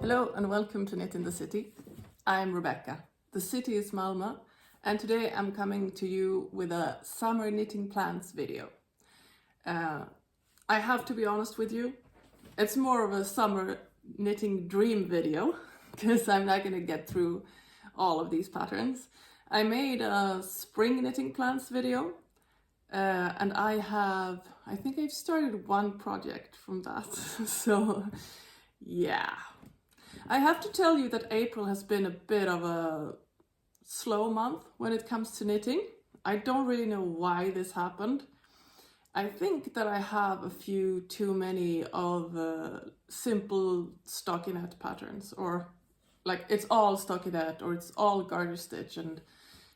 Hello and welcome to Knit in the City. I'm Rebecca. The city is Malmö and today I'm coming to you with a summer knitting plans video. I have to be honest with you, it's more of a summer knitting dream video because I'm not going to get through all of these patterns. I made a spring knitting plans video and I think I've started one project from that. So yeah. I have to tell you that April has been a bit of a slow month when it comes to knitting. I don't really know why this happened. I think that I have a few too many of simple stockinette patterns, or like it's all stockinette or it's all garter stitch and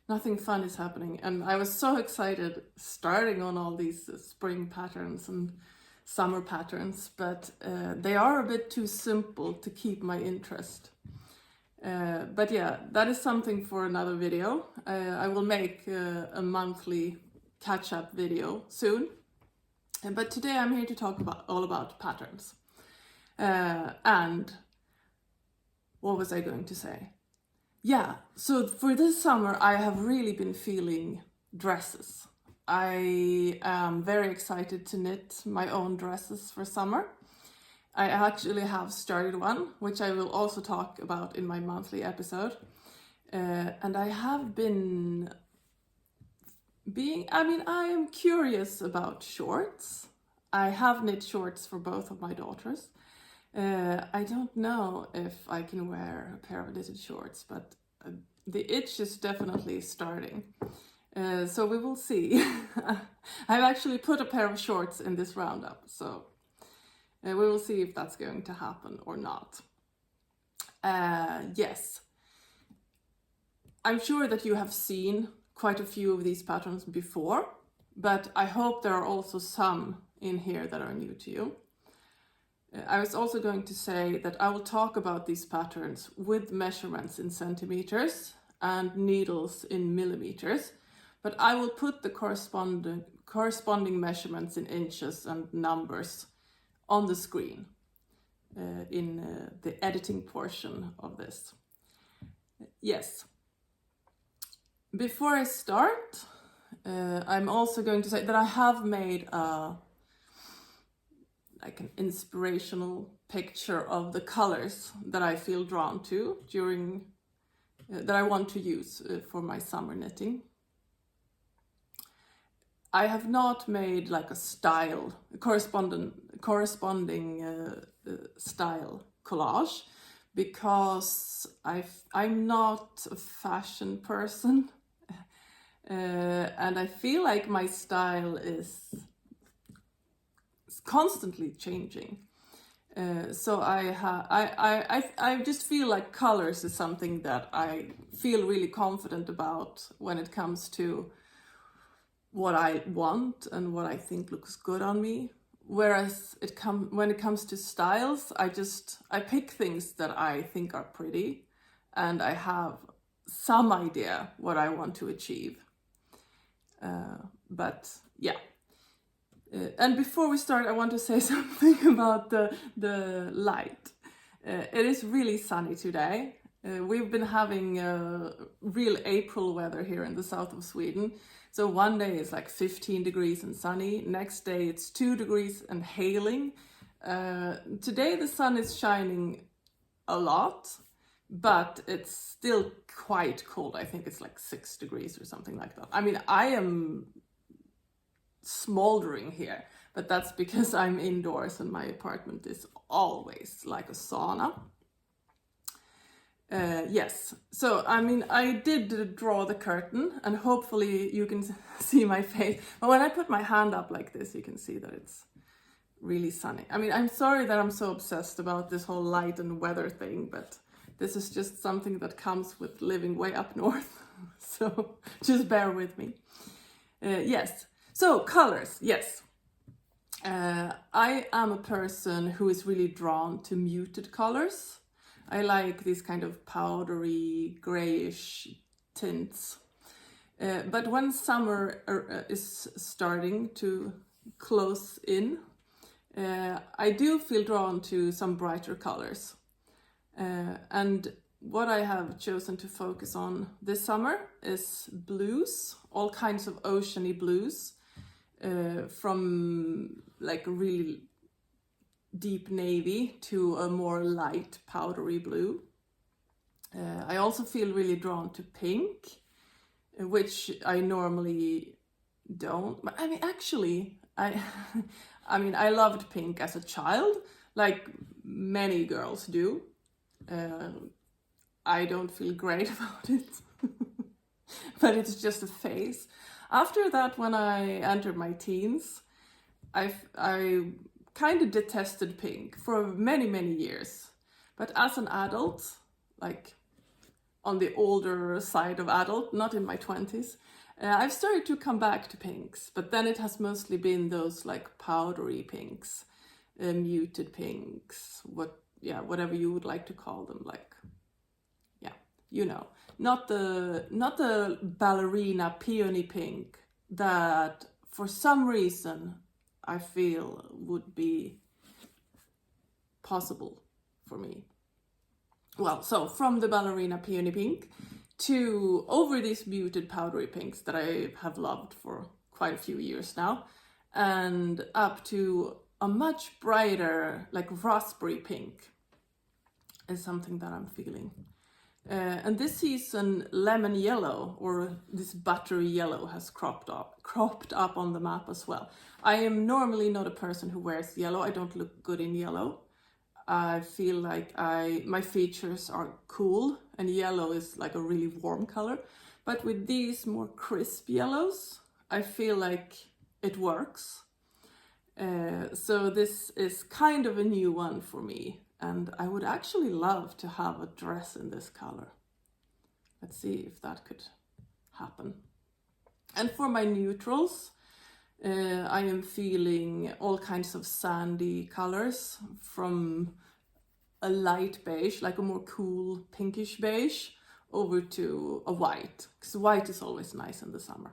nothing fun is happening. And I was so excited starting on all these spring patterns and summer patterns, but they are a bit too simple to keep my interest. But yeah, that is something for another video. I will make a monthly catch-up video soon. But today I'm here to talk all about patterns. And what was I going to say? Yeah, so for this summer I have really been feeling dresses. I am very excited to knit my own dresses for summer. I actually have started one, which I will also talk about in my monthly episode. And I have been I am curious about shorts. I have knit shorts for both of my daughters. I don't know if I can wear a pair of knitted shorts, but the itch is definitely starting. So we will see. I've actually put a pair of shorts in this roundup, so we will see if that's going to happen or not. Yes, I'm sure that you have seen quite a few of these patterns before, but I hope there are also some in here that are new to you. I was also going to say that I will talk about these patterns with measurements in centimeters and needles in millimeters, but I will put the corresponding measurements in inches and numbers on the screen in the editing portion of this. Yes. Before I start, I'm also going to say that I have made an inspirational picture of the colors that I feel drawn to that I want to use for my summer knitting. I have not made like a corresponding style collage because I'm not a fashion person and I feel like my style is constantly changing. So I just feel like colors is something that I feel really confident about when it comes to what I want and what I think looks good on me. Whereas when it comes to styles, I pick things that I think are pretty and I have some idea what I want to achieve. But yeah. And before we start, I want to say something about the light. It is really sunny today. We've been having real April weather here in the south of Sweden. So one day it's like 15 degrees and sunny. Next day it's 2 degrees and hailing. Today the sun is shining a lot, but it's still quite cold. I think it's like 6 degrees or something like that. I mean, I am smoldering here, but that's because I'm indoors and my apartment is always like a sauna. Yes, so I mean, I did draw the curtain and hopefully you can see my face. But when I put my hand up like this, you can see that it's really sunny. I mean, I'm sorry that I'm so obsessed about this whole light and weather thing, but this is just something that comes with living way up north. So just bear with me. Yes, so colors, yes. I am a person who is really drawn to muted colors. I like these kind of powdery, grayish tints. But when summer is starting to close in, I do feel drawn to some brighter colors. And what I have chosen to focus on this summer is blues, all kinds of oceany blues, from like a really deep navy to a more light powdery blue. I also feel really drawn to pink, which I normally don't. I mean, actually, I loved pink as a child, like many girls do. I don't feel great about it, but it's just a phase. After that, when I entered my teens, I kind of detested pink for many, many years. But as an adult, like on the older side of adult, not in my 20s, I've started to come back to pinks, but then it has mostly been those like powdery pinks, muted pinks, whatever you would like to call them, like, yeah, you know, not the ballerina peony pink that for some reason I feel would be possible for me. Well, so from the ballerina peony pink to over these muted powdery pinks that I have loved for quite a few years now, and up to a much brighter, like raspberry pink is something that I'm feeling. And this season, lemon yellow, or this buttery yellow, has cropped up on the map as well. I am normally not a person who wears yellow. I don't look good in yellow. I feel like my features are cool, and yellow is like a really warm color. But with these more crisp yellows, I feel like it works. So this is kind of a new one for me, and I would actually love to have a dress in this color. Let's see if that could happen. And for my neutrals, I am feeling all kinds of sandy colors, from a light beige, like a more cool pinkish beige, over to a white, because white is always nice in the summer.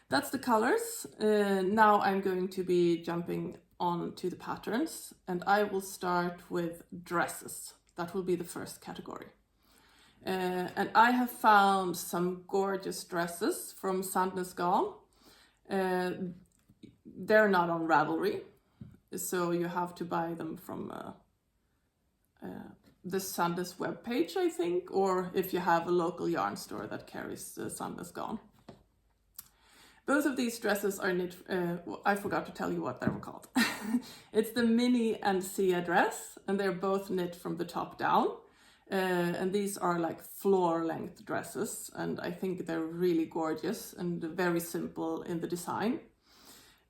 That's the colors. Now I'm going to be jumping on to the patterns, and I will start with dresses. That will be the first category. And I have found some gorgeous dresses from Sandnes. They're not on Ravelry, so you have to buy them from the Sandnes webpage, I think, or if you have a local yarn store that carries Sandnes. Both of these dresses are knit, I forgot to tell you what they're called. It's the Mini and Sia dress, and they're both knit from the top down. And these are like floor length dresses, and I think they're really gorgeous and very simple in the design.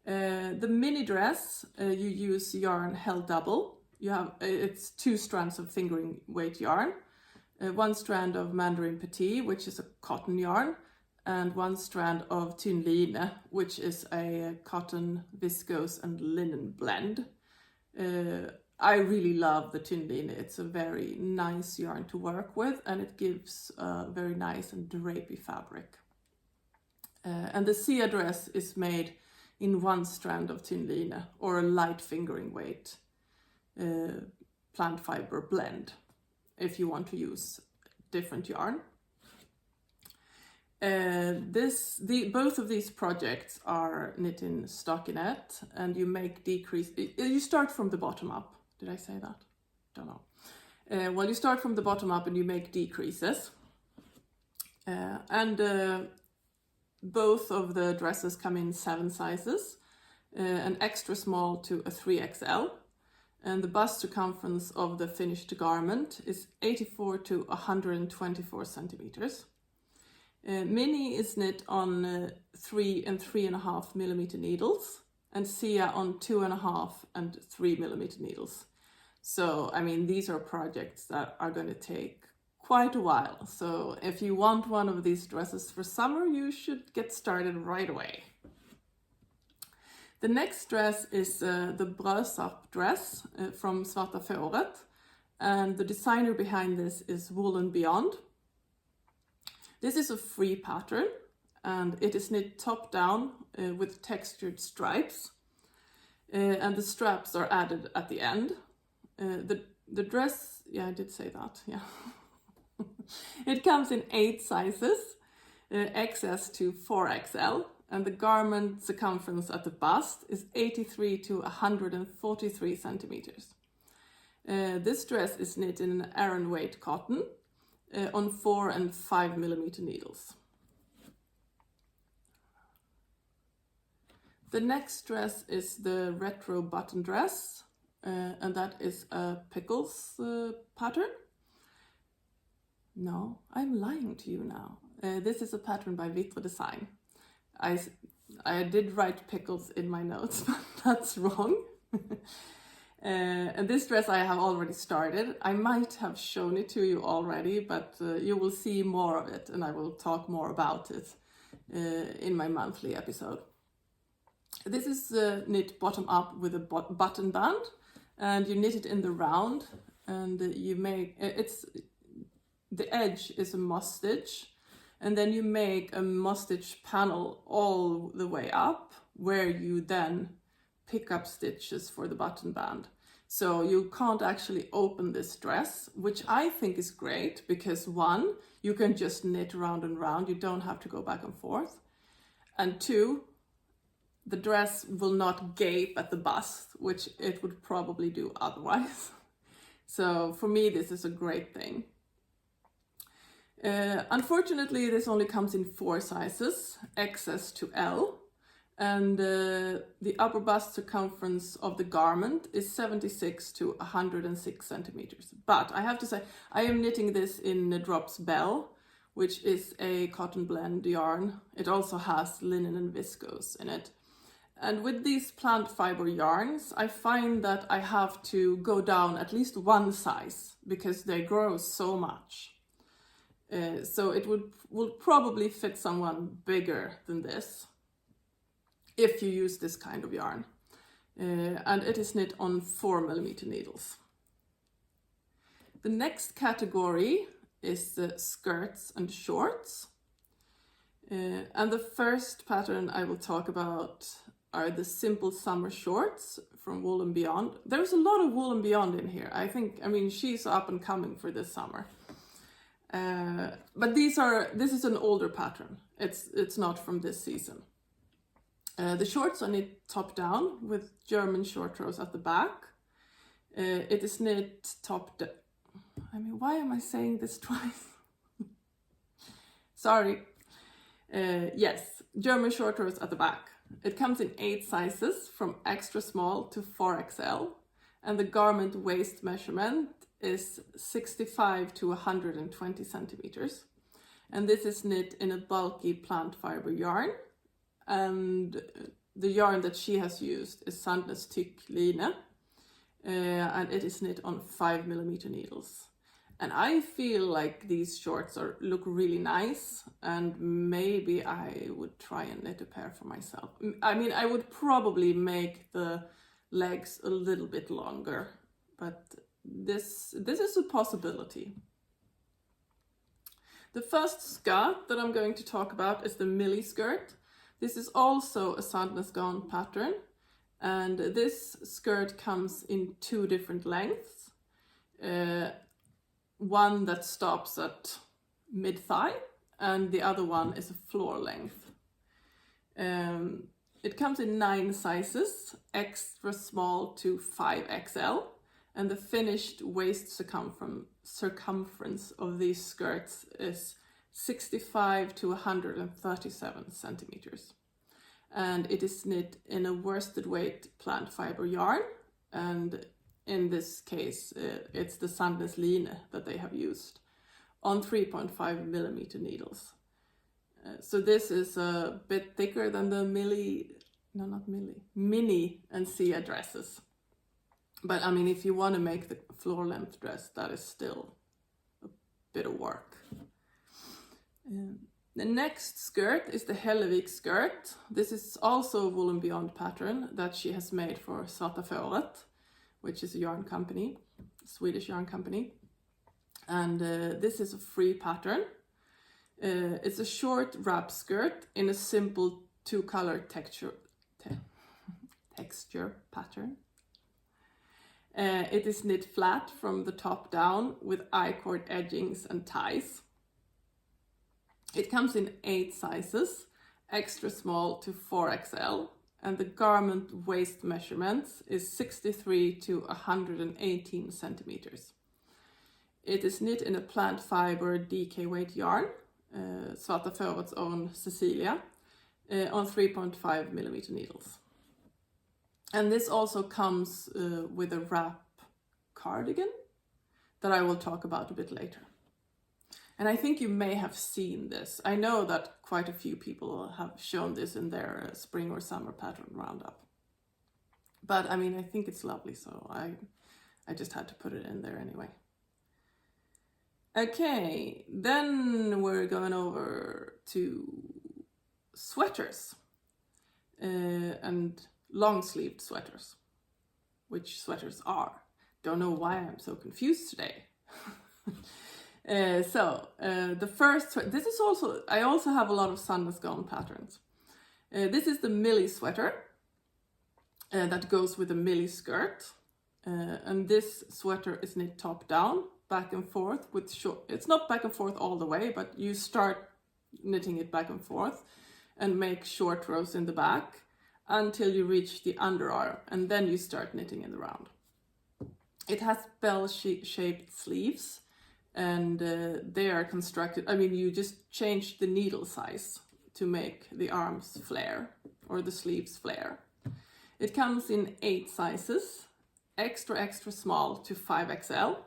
The mini dress, you use yarn held double. It's 2 strands of fingering weight yarn, 1 strand of Mandarin Petit, which is a cotton yarn, and 1 strand of Tynn Line, which is a cotton, viscose and linen blend. I really love the Tynn Line. It's a very nice yarn to work with, and it gives a very nice and drapey fabric. And the Sia dress is made in 1 strand of Tynn Line, or a light fingering weight plant fiber blend, if you want to use different yarn. Both of these projects are knit in stockinette, and you make decrease. You start from the bottom up. Did I say that? Don't know. Well, you start from the bottom up and you make decreases. And both of the dresses come in 7 sizes, an extra small to a 3XL. And the bust circumference of the finished garment is 84 to 124 centimeters. Mini is knit on 3 and 3.5 millimeter needles, and Sia on 2.5 and 3 millimeter needles. So, I mean, these are projects that are going to take quite a while. So if you want one of these dresses for summer, you should get started right away. The next dress is the blouse dress from Svarta Fåret, and the designer behind this is Wool & Beyond. This is a free pattern, and it is knit top down with textured stripes, and the straps are added at the end. The The dress, yeah, I did say that, yeah. It comes in 8 sizes, XS to 4XL, and the garment circumference at the bust is 83 to 143 centimeters. This dress is knit in an Aran weight cotton on 4 and 5 millimeter needles. The next dress is the retro button dress, and that is a pickles pattern. No, I'm lying to you now. This is a pattern by Vitre Design. I did write pickles in my notes, but that's wrong. And this dress I have already started. I might have shown it to you already, but you will see more of it, and I will talk more about it in my monthly episode. This is knit bottom up with a button band, and you knit it in the round, and you make the edge is a moss stitch, and then you make a moss stitch panel all the way up, where you then pick up stitches for the button band. So you can't actually open this dress, which I think is great, because 1, you can just knit round and round, you don't have to go back and forth, and 2, the dress will not gape at the bust, which it would probably do otherwise. So for me, this is a great thing. Unfortunately, this only comes in 4 sizes, XS to L, and the upper bust circumference of the garment is 76 to 106 centimeters. But I have to say, I am knitting this in Drops Bell, which is a cotton blend yarn. It also has linen and viscose in it. And with these plant fiber yarns, I find that I have to go down at least 1 size, because they grow so much. So it will probably fit someone bigger than this if you use this kind of yarn. And it is knit on 4 millimeter needles. The next category is the skirts and shorts. And the first pattern I will talk about are the simple summer shorts from Wool & Beyond. There's a lot of Wool & Beyond in here. I mean, she's up and coming for this summer. But this is an older pattern. It's not from this season. The shorts are knit top down with German short rows at the back. It is knit top down. I mean, why am I saying this twice? Sorry. Yes, German short rows at the back. It comes in 8 sizes from extra small to 4XL, and the garment waist measurement is 65 to 120 centimeters. And this is knit in a bulky plant fiber yarn. And the yarn that she has used is Sandnes thick line, and it is knit on 5 millimeter needles. And I feel like these shorts look really nice, and maybe I would try and knit a pair for myself. I mean, I would probably make the legs a little bit longer, but this is a possibility. The first skirt that I'm going to talk about is the Millie Skirt. This is also a Sandnes gown pattern, and this skirt comes in 2 different lengths. One that stops at mid-thigh, and the other one is a floor length. It comes in 9 sizes, extra small to 5XL, and the finished waist circumference of these skirts is 65 to 137 centimeters. And it is knit in a worsted weight plant fiber yarn, and in this case it's the Sandnes line that they have used on 3.5 millimeter needles. So this is a bit thicker than the Mini and Sia dresses. But I mean, if you want to make the floor length dress, that is still a bit of work. The next skirt is the Helic skirt. This is also a Wool & Beyond pattern that she has made for Svarta, which is a yarn company, a Swedish yarn company. And this is a free pattern. It's a short wrap skirt in a simple 2-color texture pattern. It is knit flat from the top down with I-cord edgings and ties. It comes in 8 sizes, extra small to 4XL, and the garment waist measurements is 63 to 118 centimeters. It is knit in a plant fiber DK weight yarn, Svarta Förort's own Cecilia, on 3.5 millimeter needles. And this also comes with a wrap cardigan that I will talk about a bit later. And I think you may have seen this. I know that quite a few people have shown this in their spring or summer pattern roundup. But I mean, I think it's lovely, so I just had to put it in there anyway. Okay, then we're going over to sweaters and long-sleeved sweaters, which sweaters are. Don't know why I'm so confused today. The first, this is also, I also have a lot of Sandnes gown patterns. This is the Millie Sweater that goes with the Millie Skirt. And this sweater is knit top down, back and forth with short, it's not back and forth all the way, but you start knitting it back and forth and make short rows in the back until you reach the underarm, and then you start knitting in the round. It has bell-shaped sleeves, and they are constructed, I mean, you just change the needle size to make the arms flare or the sleeves flare. It comes in 8 sizes, extra small to 5XL,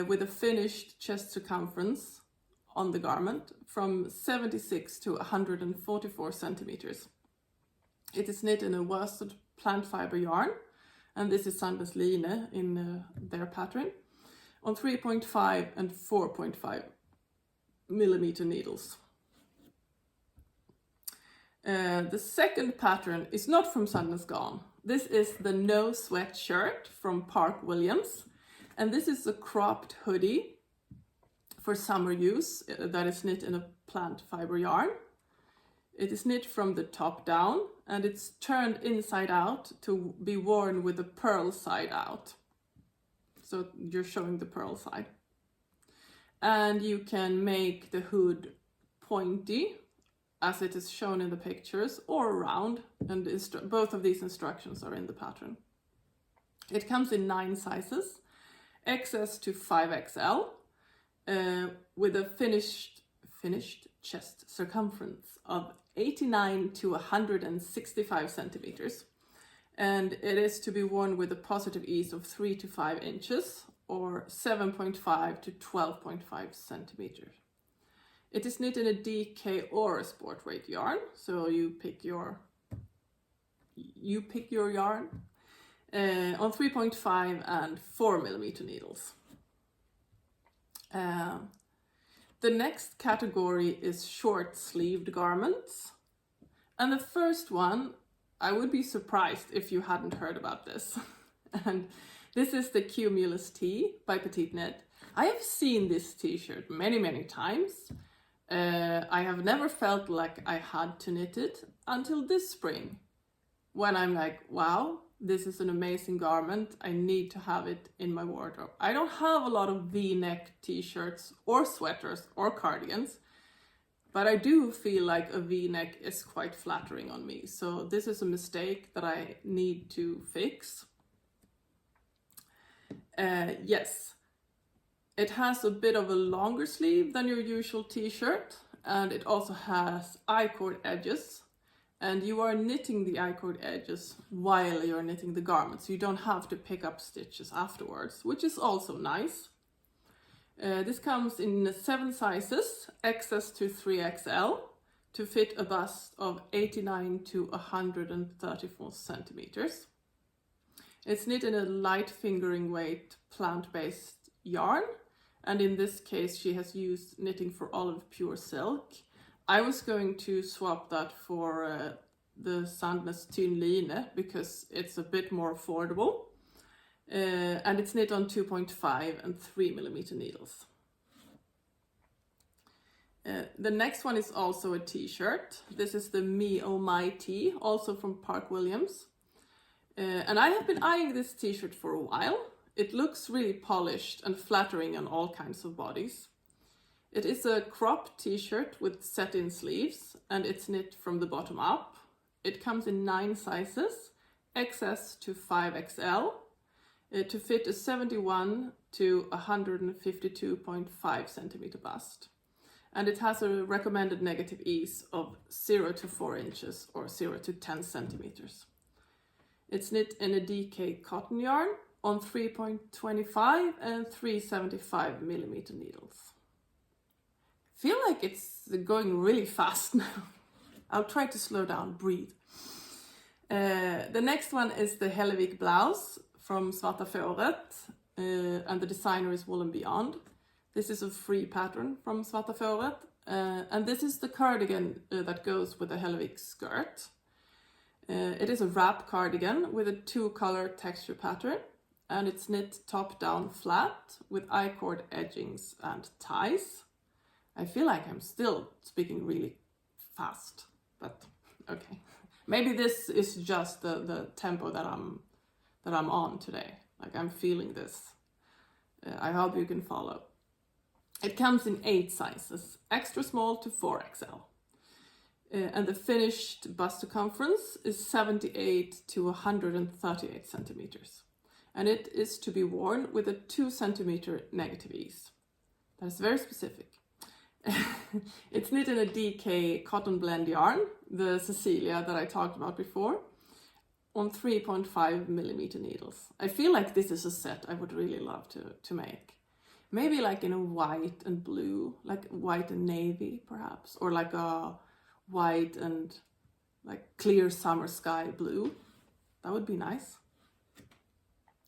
with a finished chest circumference on the garment from 76 to 144 centimeters. It is knit in a worsted plant fiber yarn, and this is Sandnes line in their pattern, on 3.5 and 4.5 millimeter needles. The second pattern is not from Sandnes gown. This is the No Sweat shirt from Park Williams, and this is a cropped hoodie for summer use that is knit in a plant fiber yarn. It is knit from the top down, and it's turned inside out to be worn with the purl side out. So you're showing the purl side. And you can make the hood pointy, as it is shown in the pictures, or round, and both of these instructions are in the pattern. It comes in 9 sizes, XS to 5XL, with a finished chest circumference of 89 to 165 centimeters. And it is to be worn with a positive ease of 3 to 5 inches, or 7.5 to 12.5 centimeters. It is knit in a DK or a sport weight yarn, so you pick your yarn, on 3.5 and 4 millimeter needles. The next category is short-sleeved garments. And the first one, I would be surprised if you hadn't heard about this. And this is the Cumulous tee by Petite Net. I have seen this t-shirt many times. I have never felt like I had to knit it until this spring, when I'm like, wow, this is an amazing garment. I need to have it in my wardrobe. I don't have a lot of V-neck t-shirts or sweaters or cardigans, but I do feel like a V-neck is quite flattering on me. So this is a mistake that I need to fix. Yes, it has a bit of a longer sleeve than your usual t-shirt, and it also has I-cord edges. And you are knitting the I-cord edges while you're knitting the garment, so you don't have to pick up stitches afterwards, which is also nice. This comes in 7 sizes, XS to 3XL, to fit a bust of 89 to 134 centimeters. It's knit in a light fingering weight plant-based yarn, and in this case she has used knitting for olive pure silk. I was going to swap that for the Sandnes Tynn line because it's a bit more affordable. And it's knit on 2.5 and 3 millimeter needles. The next one is also a t-shirt. This is the Me Oh My tee, also from Park Williams. And I have been eyeing this t-shirt for a while. It looks really polished and flattering on all kinds of bodies. It is a cropped t-shirt with set-in sleeves, and it's knit from the bottom up. It comes in 9 sizes, XS to 5XL, to fit a 71 to 152.5 centimeter bust. And it has a recommended negative ease of 0 to 4 inches or 0 to 10 centimeters. It's knit in a DK cotton yarn on 3.25 and 375 millimeter needles. Feel like it's going really fast now. I'll try to slow down, breathe. The next one is the Helic blouse from Sweatshirt, and the designer is Wool & Beyond. This is a free pattern from Sweatshirt, and this is the cardigan that goes with the Millie Skirt. It is a wrap cardigan with a 2-color texture pattern, and it's knit top down flat with I-cord edgings and ties. I feel like I'm still speaking really fast, but okay. Maybe this is just the tempo that I'm on today. Like I'm feeling this. I hope you can follow. It comes in 8 sizes, extra small to 4XL. And the finished bust circumference is 78 to 138 centimeters. And it is to be worn with a 2 centimeter negative ease. That's very specific. It's knit in a DK cotton blend yarn, the Cecilia that I talked about before, on 3.5 millimeter needles. I feel like this is a set I would really love to make. Maybe like in a white and blue, like white and navy perhaps, or like a white and like clear summer sky blue. That would be nice.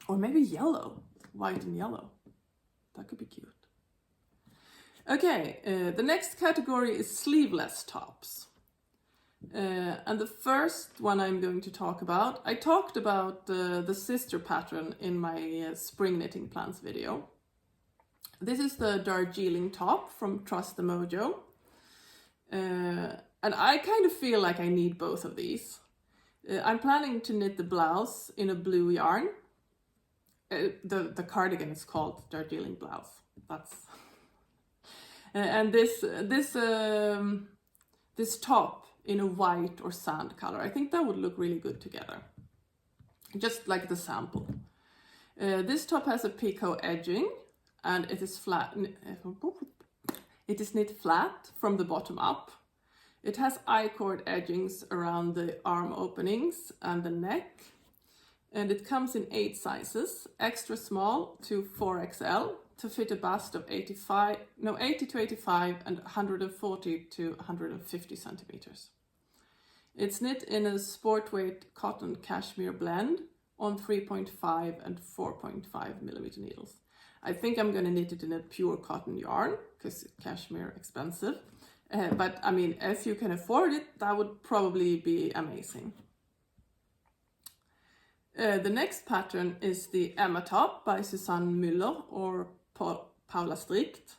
Or maybe yellow, white and yellow. That could be cute. Okay, the next category is sleeveless tops. And the first one I'm going to talk about, I talked about the sister pattern in my spring knitting plans video. This is the Darjeeling top from Trust the Mojo. And I kind of feel like I need both of these. I'm planning to knit the blouse in a blue yarn. The cardigan is called Darjeeling blouse. That's and this top in a white or sand color. I think that would look really good together. Just like the sample. This top has a picot edging and it is flat. It is knit flat from the bottom up. It has I-cord edgings around the arm openings and the neck. And it comes in 8 sizes, extra small to 4XL, to fit a bust of 80 to 85 and 140 to 150 centimeters. It's knit in a sport weight cotton cashmere blend on 3.5 and 4.5 millimeter needles. I think I'm going to knit it in a pure cotton yarn because cashmere expensive. But I mean, if you can afford it, that would probably be amazing. The next pattern is the Emma top by Susanne Müller or Paula Strict.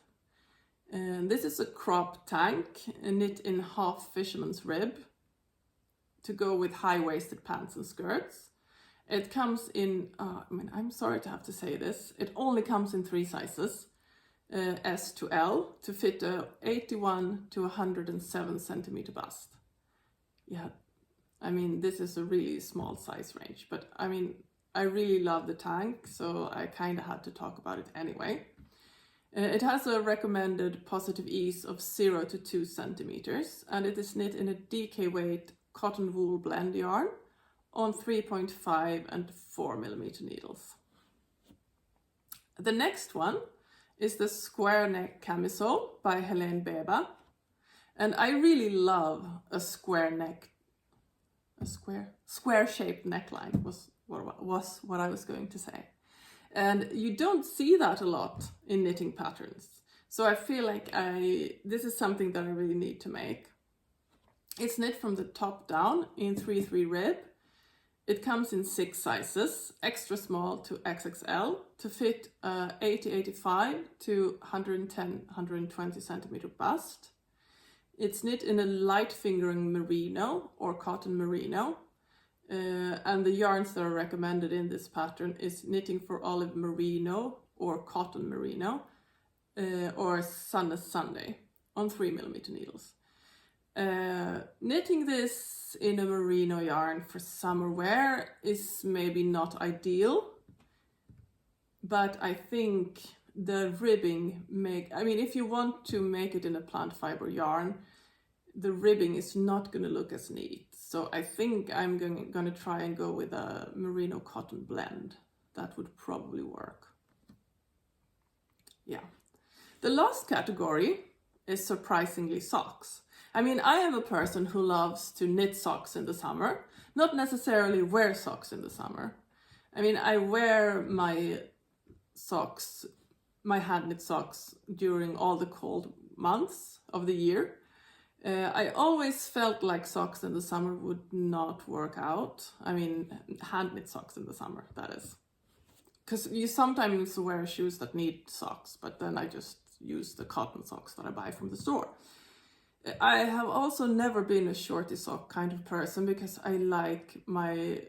This is a crop tank knit in half fisherman's rib to go with high-waisted pants and skirts. It comes in, I'm sorry to have to say this, it only comes in 3 sizes, S to L, to fit a 81 to 107 centimeter bust. Yeah, I mean, this is a really small size range, but I mean, I really love the tank, so I kind of had to talk about it anyway. It has a recommended positive ease of 0 to 2 centimeters, and it is knit in a DK weight cotton wool blend yarn on 3.5 and 4 millimeter needles. The next one is the square neck camisole by Helene Beba, and I really love a square neck. A square-shaped neckline was what I was going to say. And you don't see that a lot in knitting patterns. So I feel like this is something that I really need to make. It's knit from the top down in 3/3 rib. It comes in 6 sizes, extra small to XXL, to fit 80-85 to 110-120 centimeter bust. It's knit in a light fingering merino or cotton merino And the yarns that are recommended in this pattern is knitting for olive merino or cotton merino or Sandnes Sunday on 3mm needles. Knitting this in a merino yarn for summer wear is maybe not ideal, but I think the ribbing if you want to make it in a plant fiber yarn, the ribbing is not going to look as neat. So I think I'm going to try and go with a merino cotton blend. That would probably work. Yeah. The last category is surprisingly socks. I am a person who loves to knit socks in the summer, not necessarily wear socks in the summer. I wear my socks, my hand knit socks, during all the cold months of the year. I always felt like socks in the summer would not work out. Hand knit socks in the summer, that is. Because you sometimes wear shoes that need socks, but then I just use the cotton socks that I buy from the store. I have also never been a shorty sock kind of person because I like my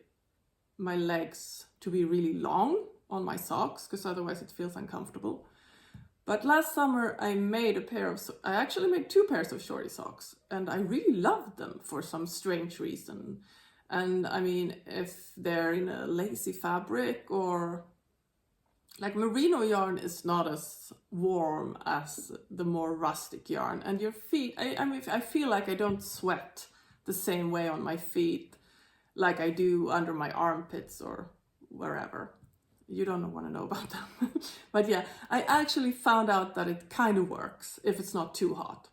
legs to be really long on my socks, because otherwise it feels uncomfortable. But last summer I actually made 2 pairs of shorty socks, and I really loved them for some strange reason. And if they're in a lacy fabric, or like merino yarn is not as warm as the more rustic yarn, and your feet, I feel like I don't sweat the same way on my feet like I do under my armpits or wherever. You don't want to know about them. But yeah, I actually found out that it kind of works if it's not too hot.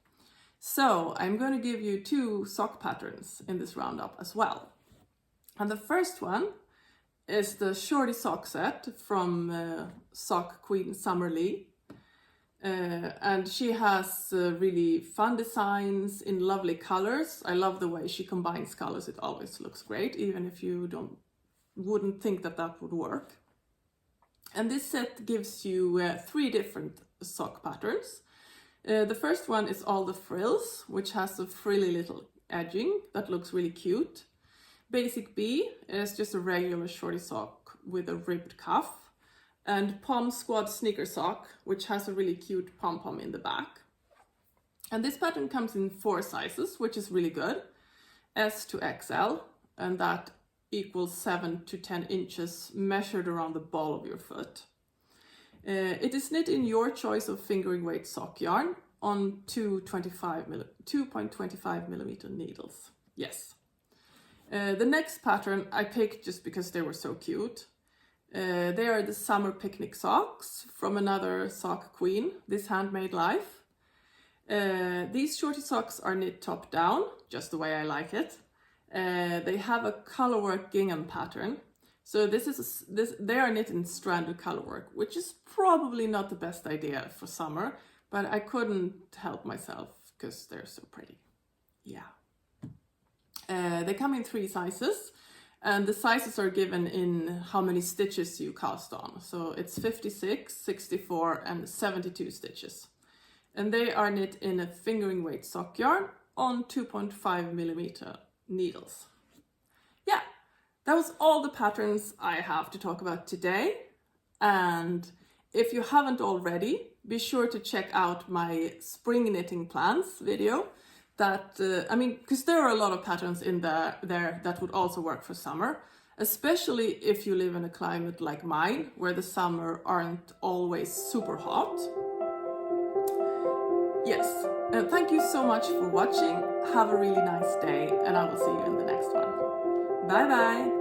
So I'm going to give you 2 sock patterns in this roundup as well. And the first one is the shorty sock set from Sock Queen Summer Lee. And she has really fun designs in lovely colors. I love the way she combines colors. It always looks great, even if you wouldn't think that would work. And this set gives you 3 different sock patterns. The first one is all the frills, which has a frilly little edging that looks really cute. Basic B is just a regular shorty sock with a ribbed cuff. And Pom Squad sneaker sock, which has a really cute pom-pom in the back. And this pattern comes in 4 sizes, which is really good. S to XL, and that equals 7 to 10 inches measured around the ball of your foot. It is knit in your choice of fingering weight sock yarn on 2.25mm needles. Yes. The next pattern I picked just because they were so cute. They are the summer picnic socks from another sock queen, This Handmade Life. These shorty socks are knit top down, just the way I like it. They have a colorwork gingham pattern. So they are knit in stranded colorwork, which is probably not the best idea for summer, but I couldn't help myself because they're so pretty. Yeah. They come in 3 sizes, and the sizes are given in how many stitches you cast on. So it's 56, 64, and 72 stitches. And they are knit in a fingering weight sock yarn on 2.5mm needles. Yeah, that was all the patterns I have to talk about today. And if you haven't already, be sure to check out my spring knitting plans video. Because there are a lot of patterns in there that would also work for summer, especially if you live in a climate like mine, where the summer aren't always super hot. Yes, thank you so much for watching. Have a really nice day, and I will see you in the next one. Bye bye!